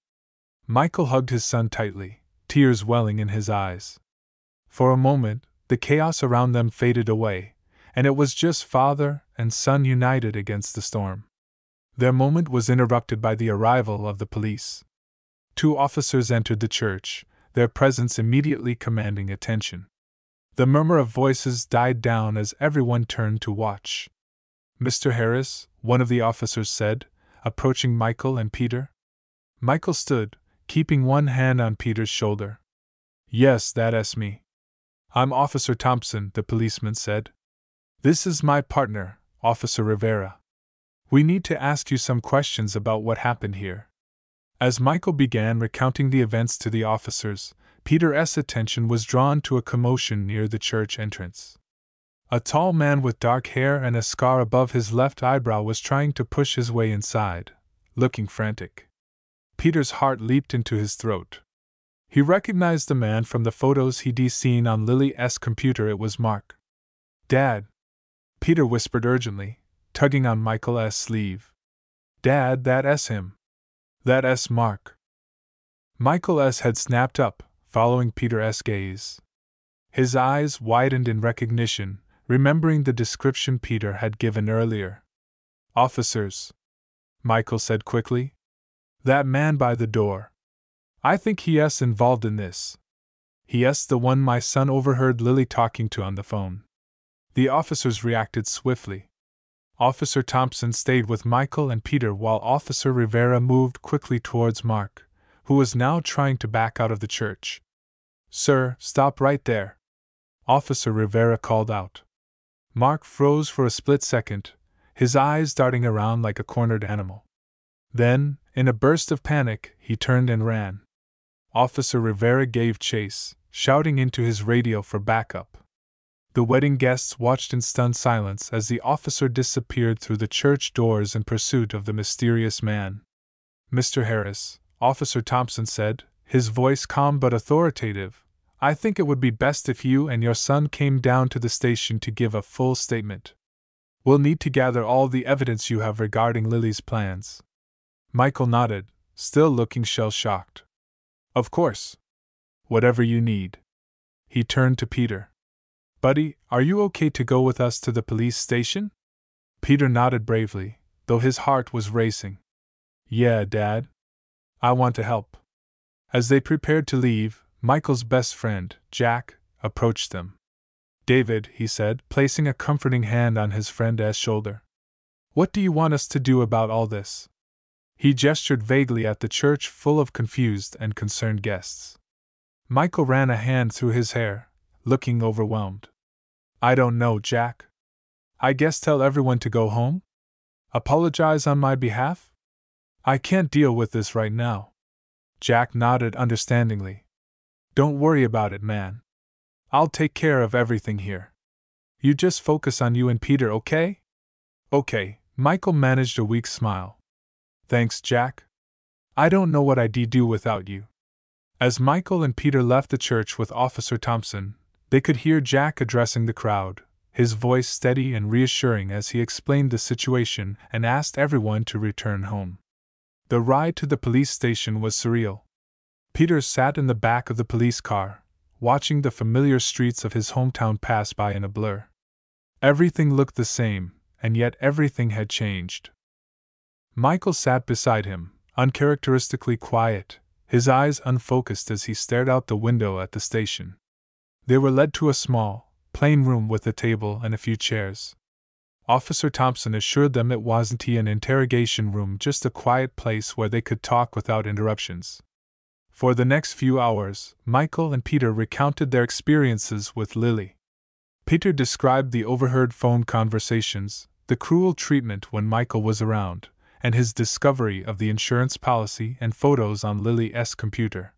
Michael hugged his son tightly, tears welling in his eyes. For a moment, the chaos around them faded away, and it was just father and son united against the storm. Their moment was interrupted by the arrival of the police. 2 officers entered the church, their presence immediately commanding attention. The murmur of voices died down as everyone turned to watch. "Mr. Harris," one of the officers said, approaching Michael and Peter. Michael stood, keeping one hand on Peter's shoulder. "Yes, that's me. I'm Officer Thompson," the policeman said. "This is my partner, Officer Rivera. We need to ask you some questions about what happened here." As Michael began recounting the events to the officers, Peter's attention was drawn to a commotion near the church entrance. A tall man with dark hair and a scar above his left eyebrow was trying to push his way inside, looking frantic. Peter's heart leaped into his throat. He recognized the man from the photos he'd seen on Lily's computer. It was Mark. "Dad," Peter whispered urgently, tugging on Michael's sleeve. "Dad, that's him. That's Mark." Michael's head snapped up, following Peter's gaze. His eyes widened in recognition, remembering the description Peter had given earlier. "Officers," Michael said quickly. "That man by the door. I think he's involved in this. He's the one my son overheard Lily talking to on the phone." The officers reacted swiftly. Officer Thompson stayed with Michael and Peter while Officer Rivera moved quickly towards Mark, who was now trying to back out of the church. "Sir, stop right there," Officer Rivera called out. Mark froze for a split second, his eyes darting around like a cornered animal. Then, in a burst of panic, he turned and ran. Officer Rivera gave chase, shouting into his radio for backup. The wedding guests watched in stunned silence as the officer disappeared through the church doors in pursuit of the mysterious man. "Mr. Harris," Officer Thompson said, his voice calm but authoritative, "I think it would be best if you and your son came down to the station to give a full statement. We'll need to gather all the evidence you have regarding Lily's plans." Michael nodded, still looking shell-shocked. "Of course. Whatever you need." He turned to Peter. "Buddy, are you okay to go with us to the police station?" Peter nodded bravely, though his heart was racing. "Yeah, Dad. I want to help." As they prepared to leave, Michael's best friend, Jack, approached them. "David," he said, placing a comforting hand on his friend's shoulder. "What do you want us to do about all this?" He gestured vaguely at the church full of confused and concerned guests. Michael ran a hand through his hair, looking overwhelmed. "I don't know, Jack. I guess tell everyone to go home? Apologize on my behalf? I can't deal with this right now." Jack nodded understandingly. "Don't worry about it, man. I'll take care of everything here. You just focus on you and Peter, okay?" "Okay," Michael managed a weak smile. "Thanks, Jack. I don't know what I'd do without you." As Michael and Peter left the church with Officer Thompson, they could hear Jack addressing the crowd, his voice steady and reassuring as he explained the situation and asked everyone to return home. The ride to the police station was surreal. Peter sat in the back of the police car, watching the familiar streets of his hometown pass by in a blur. Everything looked the same, and yet everything had changed. Michael sat beside him, uncharacteristically quiet, his eyes unfocused as he stared out the window at the station. They were led to a small, plain room with a table and a few chairs. Officer Thompson assured them it wasn't an interrogation room, just a quiet place where they could talk without interruptions. For the next few hours, Michael and Peter recounted their experiences with Lily. Peter described the overheard phone conversations, the cruel treatment when Michael was around, and his discovery of the insurance policy and photos on Lily's computer.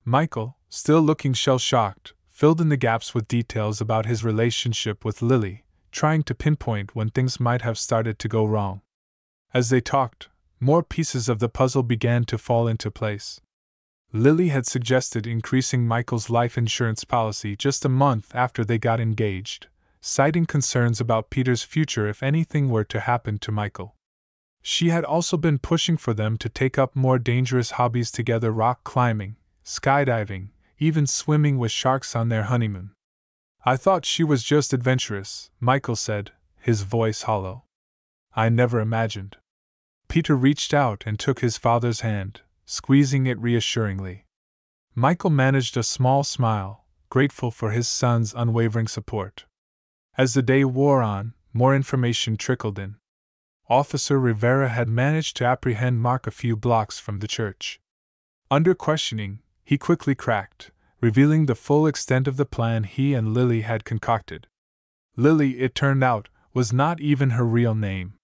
Michael, still looking shell-shocked, filled in the gaps with details about his relationship with Lily, trying to pinpoint when things might have started to go wrong. As they talked, more pieces of the puzzle began to fall into place. Lily had suggested increasing Michael's life insurance policy just a month after they got engaged, citing concerns about Peter's future if anything were to happen to Michael. She had also been pushing for them to take up more dangerous hobbies together: rock climbing, skydiving, even swimming with sharks on their honeymoon. "I thought she was just adventurous," Michael said, his voice hollow. "I never imagined." Peter reached out and took his father's hand, squeezing it reassuringly. Michael managed a small smile, grateful for his son's unwavering support. As the day wore on, more information trickled in. Officer Rivera had managed to apprehend Mark a few blocks from the church. Under questioning, he quickly cracked, revealing the full extent of the plan he and Lily had concocted. Lily, it turned out, was not even her real name.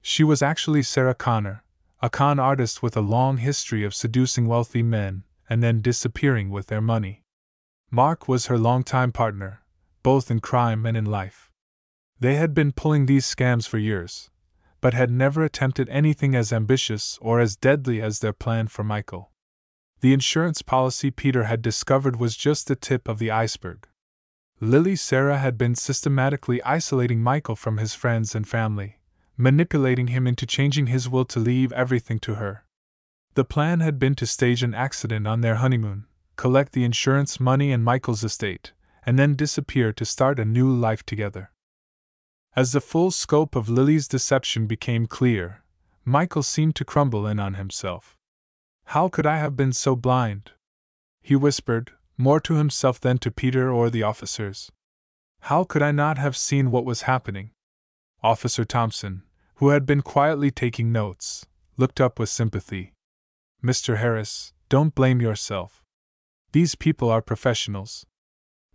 She was actually Sarah Connor, a con artist with a long history of seducing wealthy men and then disappearing with their money. Mark was her longtime partner, both in crime and in life. They had been pulling these scams for years, but had never attempted anything as ambitious or as deadly as their plan for Michael. The insurance policy Peter had discovered was just the tip of the iceberg. Lily Sarah had been systematically isolating Michael from his friends and family, manipulating him into changing his will to leave everything to her. The plan had been to stage an accident on their honeymoon, collect the insurance money and Michael's estate, and then disappear to start a new life together. As the full scope of Lily's deception became clear, Michael seemed to crumble in on himself. "How could I have been so blind?" he whispered, more to himself than to Peter or the officers. "How could I not have seen what was happening?" Officer Thompson, who had been quietly taking notes, looked up with sympathy. "Mr. Harris, don't blame yourself. These people are professionals.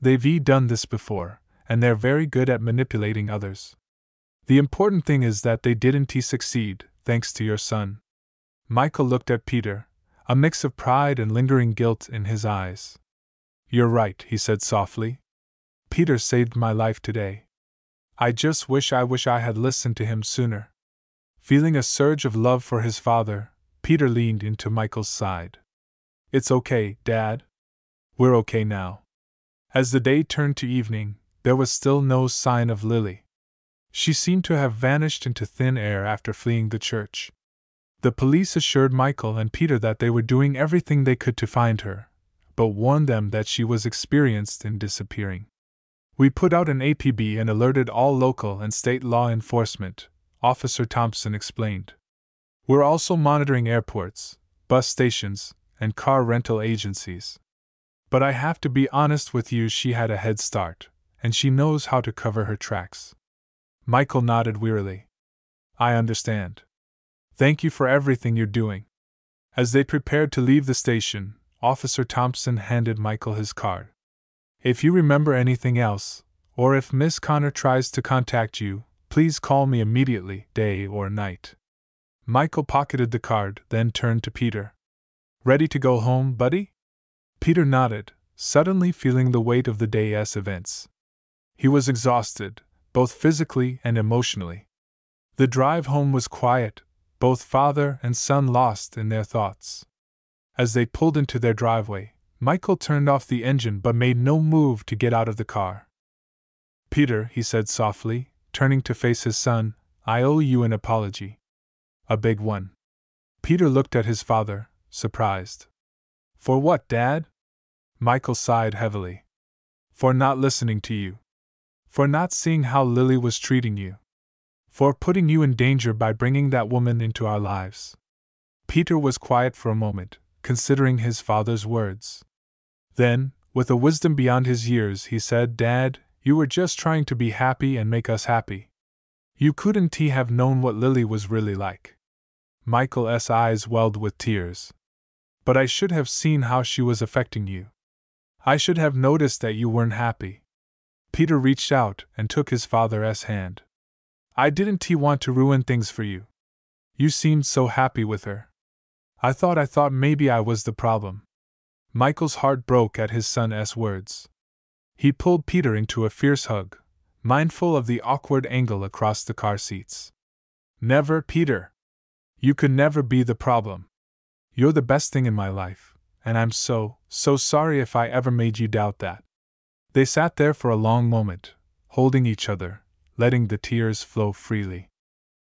They've done this before, and they're very good at manipulating others. The important thing is that they didn't succeed, thanks to your son." Michael looked at Peter, a mix of pride and lingering guilt in his eyes. "You're right," he said softly. "Peter saved my life today. I just wish I had listened to him sooner." Feeling a surge of love for his father, Peter leaned into Michael's side. "It's okay, Dad. We're okay now." As the day turned to evening, there was still no sign of Lily. She seemed to have vanished into thin air after fleeing the church. The police assured Michael and Peter that they were doing everything they could to find her, but warned them that she was experienced in disappearing. "We put out an APB and alerted all local and state law enforcement," Officer Thompson explained. "We're also monitoring airports, bus stations, and car rental agencies. But I have to be honest with you, she had a head start, and she knows how to cover her tracks." Michael nodded wearily. "I understand. Thank you for everything you're doing." As they prepared to leave the station, Officer Thompson handed Michael his card. "If you remember anything else, or if Miss Connor tries to contact you, please call me immediately, day or night." Michael pocketed the card, then turned to Peter. "Ready to go home, buddy?" Peter nodded, suddenly feeling the weight of the day's events. He was exhausted, both physically and emotionally. The drive home was quiet, both father and son lost in their thoughts. As they pulled into their driveway, Michael turned off the engine but made no move to get out of the car. "Peter," he said softly, turning to face his son, "I owe you an apology. A big one." Peter looked at his father, surprised. "For what, Dad?" Michael sighed heavily. "For not listening to you. For not seeing how Lily was treating you. For putting you in danger by bringing that woman into our lives." Peter was quiet for a moment, considering his father's words. Then, with a wisdom beyond his years, he said, "Dad, you were just trying to be happy and make us happy. You couldn't have known what Lily was really like." Michael's eyes welled with tears. "But I should have seen how she was affecting you. I should have noticed that you weren't happy." Peter reached out and took his father's hand. "I didn't want to ruin things for you. You seemed so happy with her. I thought maybe I was the problem." Michael's heart broke at his son's words. He pulled Peter into a fierce hug, mindful of the awkward angle across the car seats. "Never, Peter. You could never be the problem. You're the best thing in my life, and I'm so sorry if I ever made you doubt that." They sat there for a long moment, holding each other, letting the tears flow freely.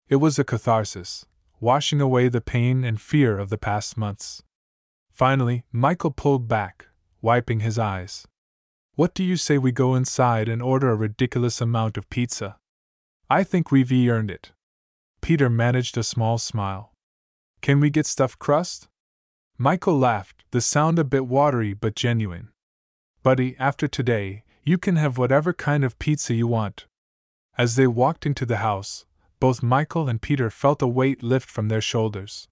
It was a catharsis, washing away the pain and fear of the past months. Finally, Michael pulled back, wiping his eyes. "What do you say we go inside and order a ridiculous amount of pizza? I think we've earned it." Peter managed a small smile. "Can we get stuffed crust?" Michael laughed, the sound a bit watery but genuine. "Buddy, after today, you can have whatever kind of pizza you want." As they walked into the house, both Michael and Peter felt a weight lift from their shoulders.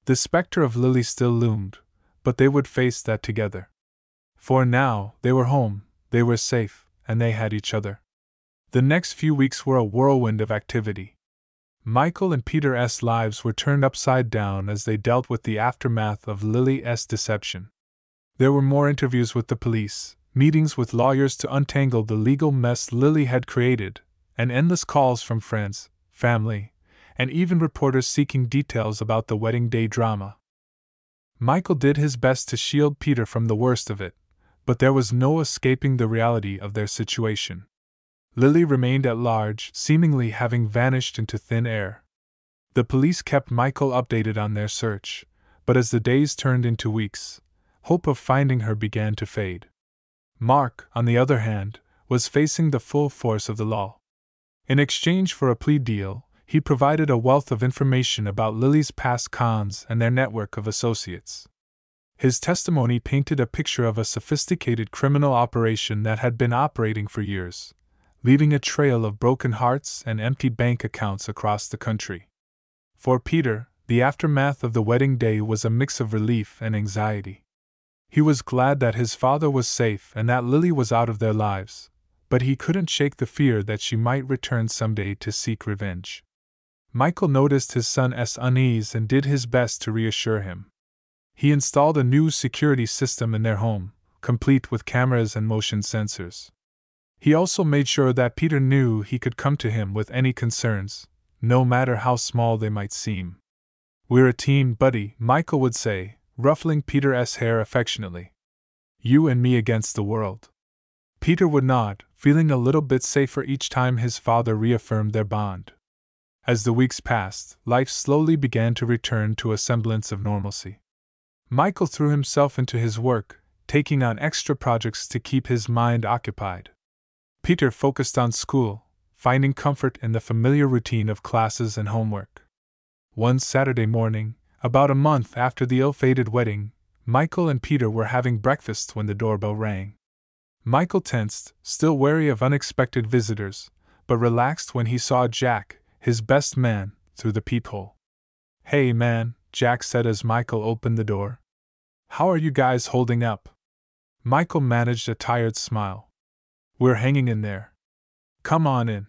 The specter of Lily still loomed, but they would face that together. For now, they were home, they were safe, and they had each other. The next few weeks were a whirlwind of activity. Michael and Peter's lives were turned upside down as they dealt with the aftermath of Lily's deception. There were more interviews with the police, meetings with lawyers to untangle the legal mess Lily had created, and endless calls from friends, family, and even reporters seeking details about the wedding day drama. Michael did his best to shield Peter from the worst of it, but there was no escaping the reality of their situation. Lily remained at large, seemingly having vanished into thin air. The police kept Michael updated on their search, but as the days turned into weeks, hope of finding her began to fade. Mark, on the other hand, was facing the full force of the law. In exchange for a plea deal, he provided a wealth of information about Lily's past cons and their network of associates. His testimony painted a picture of a sophisticated criminal operation that had been operating for years, leaving a trail of broken hearts and empty bank accounts across the country. For Peter, the aftermath of the wedding day was a mix of relief and anxiety. He was glad that his father was safe and that Lily was out of their lives, but he couldn't shake the fear that she might return someday to seek revenge. Michael noticed his son's unease and did his best to reassure him. He installed a new security system in their home, complete with cameras and motion sensors. He also made sure that Peter knew he could come to him with any concerns, no matter how small they might seem. "We're a team, buddy," Michael would say, ruffling Peter's hair affectionately. "You and me against the world." Peter would nod, feeling a little bit safer each time his father reaffirmed their bond. As the weeks passed, life slowly began to return to a semblance of normalcy. Michael threw himself into his work, taking on extra projects to keep his mind occupied. Peter focused on school, finding comfort in the familiar routine of classes and homework. One Saturday morning, about a month after the ill-fated wedding, Michael and Peter were having breakfast when the doorbell rang. Michael tensed, still wary of unexpected visitors, but relaxed when he saw Jack, his best man, through the peephole. "Hey man," Jack said as Michael opened the door. "How are you guys holding up?" Michael managed a tired smile. "We're hanging in there. Come on in."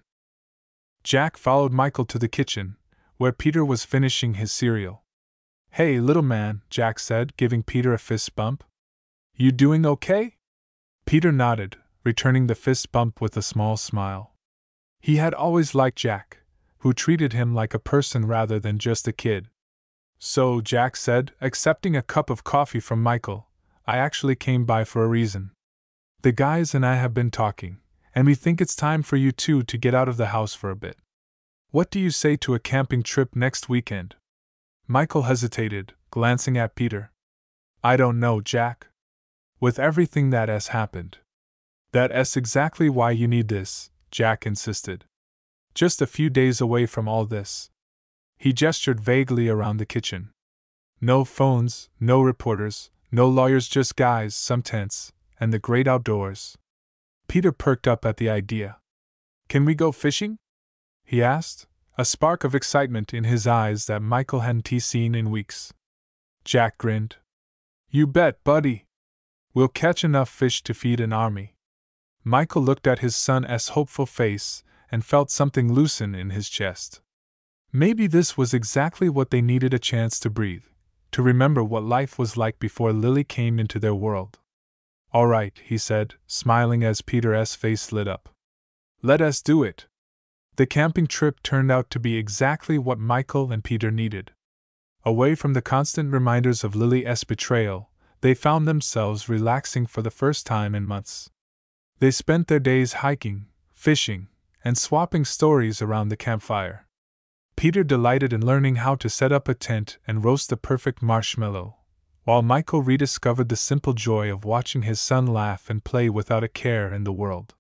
Jack followed Michael to the kitchen, where Peter was finishing his cereal. "Hey little man," Jack said, giving Peter a fist bump. "You doing okay?" Peter nodded, returning the fist bump with a small smile. He had always liked Jack, who treated him like a person rather than just a kid. "So," Jack said, accepting a cup of coffee from Michael, "I actually came by for a reason. The guys and I have been talking, and we think it's time for you two to get out of the house for a bit. What do you say to a camping trip next weekend?" Michael hesitated, glancing at Peter. "I don't know, Jack. With everything that has happened." "That's exactly why you need this," Jack insisted. "Just a few days away from all this." He gestured vaguely around the kitchen. "No phones, no reporters, no lawyers, just guys, some tents, and the great outdoors." Peter perked up at the idea. "Can we go fishing?" he asked, a spark of excitement in his eyes that Michael hadn't seen in weeks. Jack grinned. "You bet, buddy. We'll catch enough fish to feed an army." Michael looked at his son's hopeful face and felt something loosen in his chest. Maybe this was exactly what they needed, a chance to breathe, to remember what life was like before Lily came into their world. "All right," he said, smiling as Peter's face lit up. "Let us do it." The camping trip turned out to be exactly what Michael and Peter needed. Away from the constant reminders of Lily's betrayal, they found themselves relaxing for the first time in months. They spent their days hiking, fishing, and swapping stories around the campfire. Peter delighted in learning how to set up a tent and roast the perfect marshmallow, while Michael rediscovered the simple joy of watching his son laugh and play without a care in the world.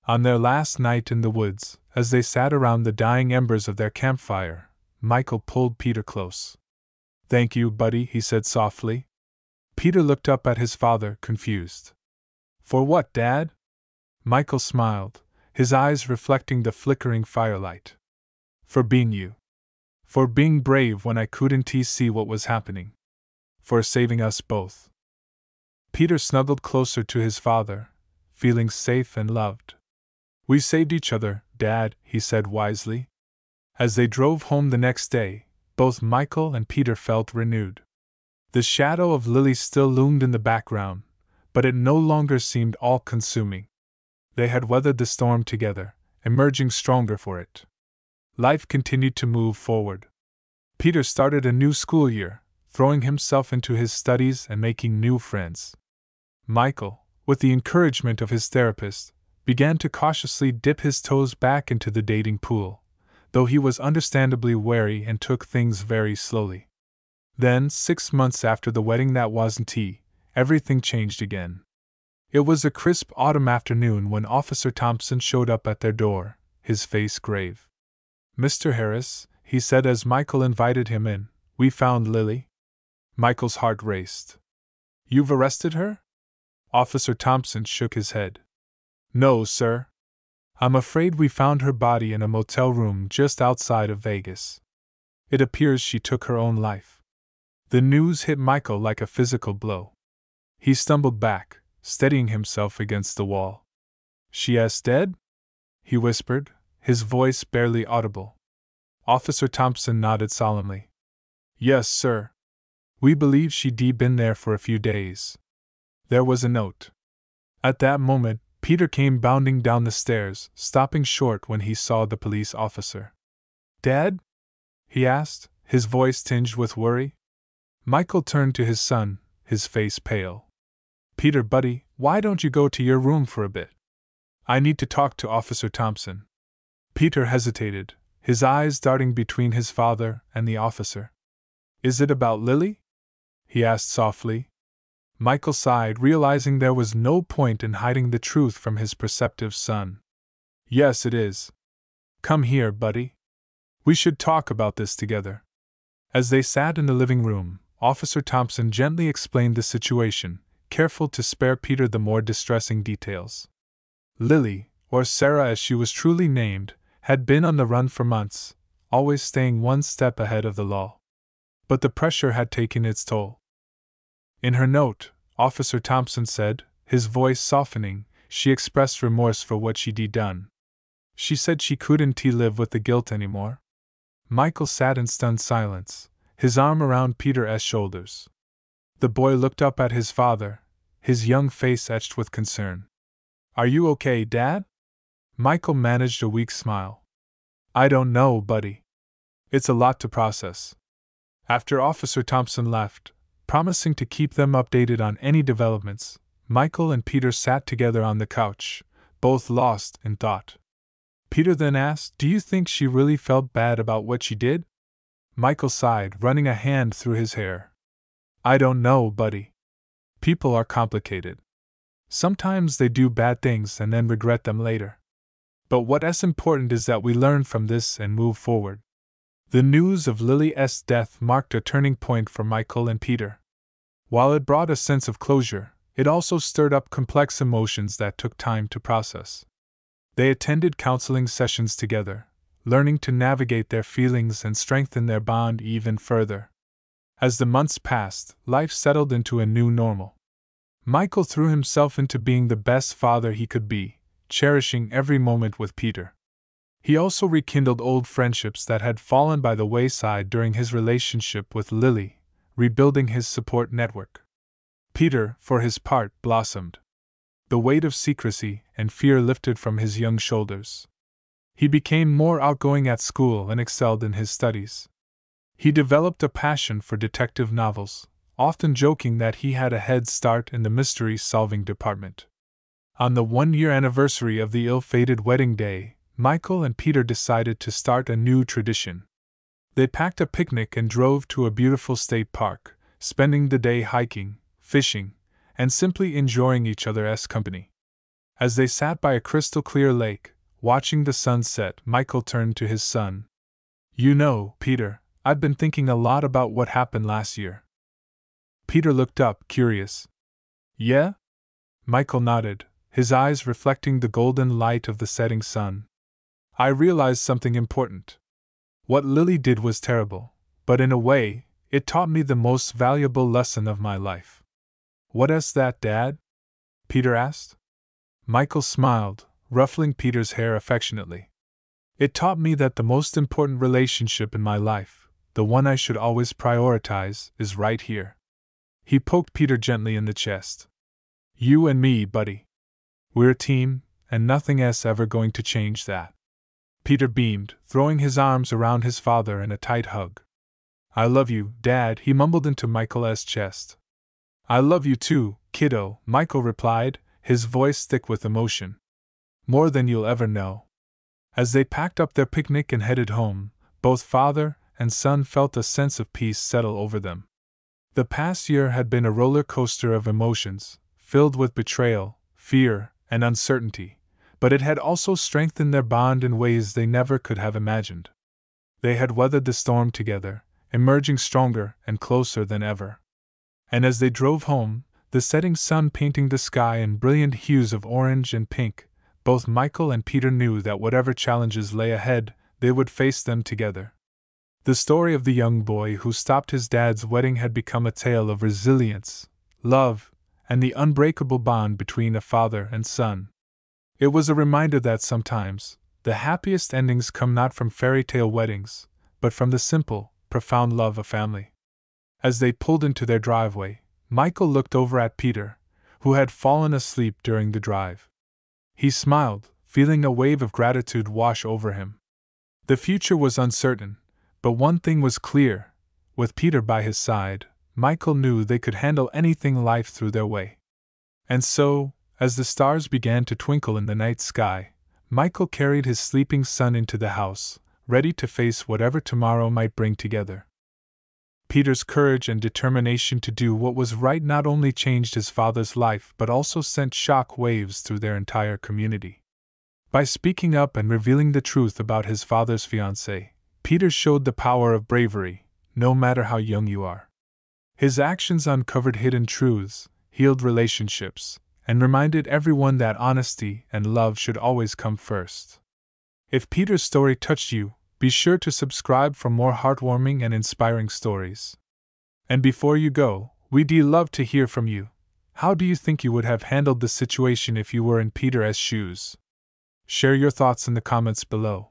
On their last night in the woods, as they sat around the dying embers of their campfire, Michael pulled Peter close. "Thank you, buddy," he said softly. Peter looked up at his father, confused. "For what, Dad?" Michael smiled, his eyes reflecting the flickering firelight. "For being you. For being brave when I couldn't see what was happening. For saving us both." Peter snuggled closer to his father, feeling safe and loved. "We saved each other, Dad," he said wisely. As they drove home the next day, both Michael and Peter felt renewed. The shadow of Lily still loomed in the background, but it no longer seemed all-consuming. They had weathered the storm together, emerging stronger for it. Life continued to move forward. Peter started a new school year, throwing himself into his studies and making new friends. Michael, with the encouragement of his therapist, began to cautiously dip his toes back into the dating pool, though he was understandably wary and took things very slowly. Then, 6 months after the wedding that wasn't everything changed again. It was a crisp autumn afternoon when Officer Thompson showed up at their door, his face grave. "Mr. Harris," he said as Michael invited him in, "we found Lily." Michael's heart raced. "You've arrested her?" Officer Thompson shook his head. "No, sir. I'm afraid we found her body in a motel room just outside of Vegas. It appears she took her own life." The news hit Michael like a physical blow. He stumbled back, steadying himself against the wall. "She's dead?" he whispered, his voice barely audible. Officer Thompson nodded solemnly. "Yes, sir. We believe she'd been there for a few days." There was a note. At that moment, Peter came bounding down the stairs, stopping short when he saw the police officer. "Dad?" he asked, his voice tinged with worry. Michael turned to his son, his face pale. "Peter, buddy, why don't you go to your room for a bit? I need to talk to Officer Thompson." Peter hesitated, his eyes darting between his father and the officer. "Is it about Lily?" he asked softly. Michael sighed, realizing there was no point in hiding the truth from his perceptive son. "Yes, it is. Come here, buddy. We should talk about this together." As they sat in the living room, Officer Thompson gently explained the situation, careful to spare Peter the more distressing details. Lily, or Sarah as she was truly named, had been on the run for months, always staying one step ahead of the law. But the pressure had taken its toll. In her note, Officer Thompson said, his voice softening, she expressed remorse for what she'd done. She said she couldn't live with the guilt anymore. Michael sat in stunned silence, his arm around Peter's shoulders. The boy looked up at his father, his young face etched with concern. "Are you okay, Dad?" Michael managed a weak smile. "I don't know, buddy. It's a lot to process." After Officer Thompson left, promising to keep them updated on any developments, Michael and Peter sat together on the couch, both lost in thought. Peter then asked, "Do you think she really felt bad about what she did?" Michael sighed, running a hand through his hair. "I don't know, buddy. People are complicated. Sometimes they do bad things and then regret them later. But what's important is that we learn from this and move forward." The news of Lily's death marked a turning point for Michael and Peter. While it brought a sense of closure, it also stirred up complex emotions that took time to process. They attended counseling sessions together, learning to navigate their feelings and strengthen their bond even further. As the months passed, life settled into a new normal. Michael threw himself into being the best father he could be, cherishing every moment with Peter. He also rekindled old friendships that had fallen by the wayside during his relationship with Lily, rebuilding his support network. Peter, for his part, blossomed. The weight of secrecy and fear lifted from his young shoulders. He became more outgoing at school and excelled in his studies. He developed a passion for detective novels, often joking that he had a head start in the mystery-solving department. On the 1-year anniversary of the ill-fated wedding day, Michael and Peter decided to start a new tradition. They packed a picnic and drove to a beautiful state park, spending the day hiking, fishing, and simply enjoying each other's company. As they sat by a crystal-clear lake, watching the sun set, Michael turned to his son. "You know, Peter, I've been thinking a lot about what happened last year." Peter looked up, curious. "Yeah?" Michael nodded, his eyes reflecting the golden light of the setting sun. "I realized something important. What Lily did was terrible, but in a way, it taught me the most valuable lesson of my life." "What is that, Dad?" Peter asked. Michael smiled, ruffling Peter's hair affectionately. "It taught me that the most important relationship in my life, the one I should always prioritize, is right here." He poked Peter gently in the chest. "You and me, buddy. We're a team, and nothing is ever going to change that." Peter beamed, throwing his arms around his father in a tight hug. "I love you, Dad," he mumbled into Michael's chest. "I love you too, kiddo," Michael replied, his voice thick with emotion. "More than you'll ever know." As they packed up their picnic and headed home, both father and son felt a sense of peace settle over them. The past year had been a roller coaster of emotions, filled with betrayal, fear, and uncertainty, but it had also strengthened their bond in ways they never could have imagined. They had weathered the storm together, emerging stronger and closer than ever. And as they drove home, the setting sun painting the sky in brilliant hues of orange and pink, both Michael and Peter knew that whatever challenges lay ahead, they would face them together. The story of the young boy who stopped his dad's wedding had become a tale of resilience, love, and the unbreakable bond between a father and son. It was a reminder that sometimes, the happiest endings come not from fairy tale weddings, but from the simple, profound love of family. As they pulled into their driveway, Michael looked over at Peter, who had fallen asleep during the drive. He smiled, feeling a wave of gratitude wash over him. The future was uncertain, but one thing was clear: with Peter by his side, Michael knew they could handle anything life threw their way. And so, as the stars began to twinkle in the night sky, Michael carried his sleeping son into the house, ready to face whatever tomorrow might bring together. Peter's courage and determination to do what was right not only changed his father's life but also sent shock waves through their entire community. By speaking up and revealing the truth about his father's fiancée, Peter showed the power of bravery, no matter how young you are. His actions uncovered hidden truths, healed relationships, and reminded everyone that honesty and love should always come first. If Peter's story touched you, be sure to subscribe for more heartwarming and inspiring stories. And before you go, we'd love to hear from you. How do you think you would have handled the situation if you were in Peter's shoes? Share your thoughts in the comments below.